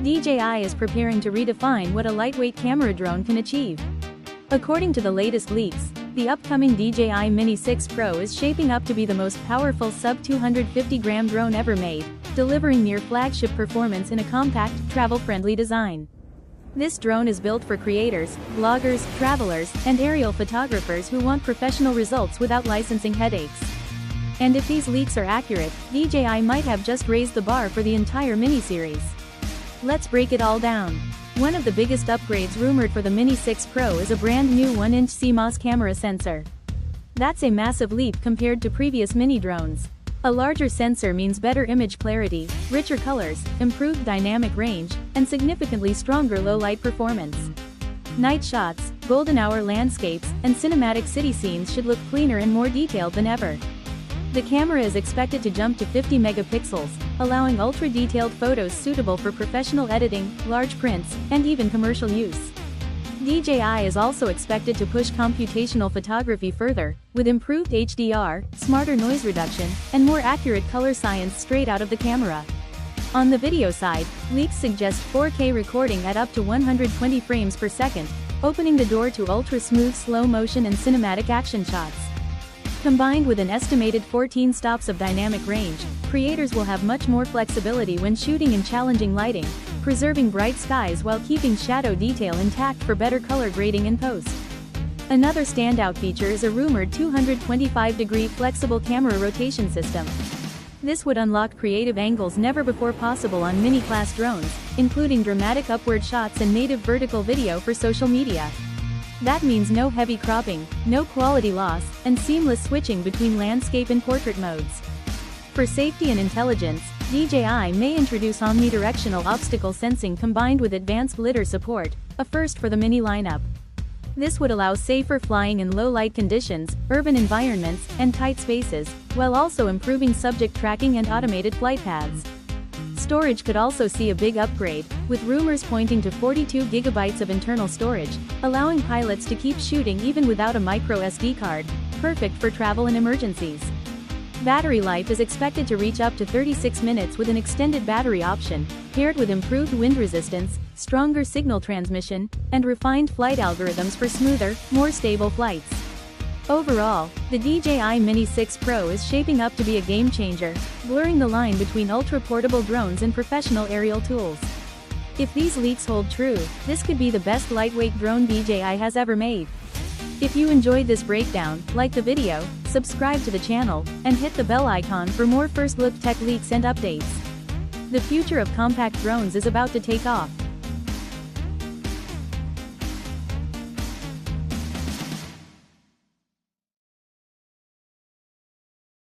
DJI is preparing to redefine what a lightweight camera drone can achieve. According to the latest leaks, the upcoming DJI Mini 6 Pro is shaping up to be the most powerful sub-250-gram drone ever made, delivering near flagship performance in a compact, travel-friendly design. This drone is built for creators, vloggers, travelers, and aerial photographers who want professional results without licensing headaches. And if these leaks are accurate, DJI might have just raised the bar for the entire mini-series. Let's break it all down. One of the biggest upgrades rumored for the Mini 6 Pro is a brand new 1-inch CMOS camera sensor. That's a massive leap compared to previous mini drones. A larger sensor means better image clarity, richer colors, improved dynamic range, and significantly stronger low-light performance. Night shots, golden hour landscapes, and cinematic city scenes should look cleaner and more detailed than ever. The camera is expected to jump to 50 megapixels, allowing ultra-detailed photos suitable for professional editing, large prints, and even commercial use. DJI is also expected to push computational photography further, with improved HDR, smarter noise reduction, and more accurate color science straight out of the camera. On the video side, leaks suggest 4K recording at up to 120 frames per second, opening the door to ultra-smooth slow-motion and cinematic action shots. Combined with an estimated 14 stops of dynamic range, creators will have much more flexibility when shooting in challenging lighting, preserving bright skies while keeping shadow detail intact for better color grading in post. Another standout feature is a rumored 225-degree flexible camera rotation system. This would unlock creative angles never before possible on mini-class drones, including dramatic upward shots and native vertical video for social media. That means no heavy cropping, no quality loss, and seamless switching between landscape and portrait modes. For safety and intelligence, DJI may introduce omnidirectional obstacle sensing combined with advanced lidar support, a first for the mini lineup. This would allow safer flying in low-light conditions, urban environments, and tight spaces, while also improving subject tracking and automated flight paths. Storage could also see a big upgrade, with rumors pointing to 42 gigabytes of internal storage, allowing pilots to keep shooting even without a micro SD card, perfect for travel and emergencies. Battery life is expected to reach up to 36 minutes with an extended battery option, paired with improved wind resistance, stronger signal transmission, and refined flight algorithms for smoother, more stable flights. Overall, the DJI Mini 6 Pro is shaping up to be a game-changer, blurring the line between ultra-portable drones and professional aerial tools. If these leaks hold true, this could be the best lightweight drone DJI has ever made. If you enjoyed this breakdown, like the video, subscribe to the channel, and hit the bell icon for more first-look tech leaks and updates. The future of compact drones is about to take off.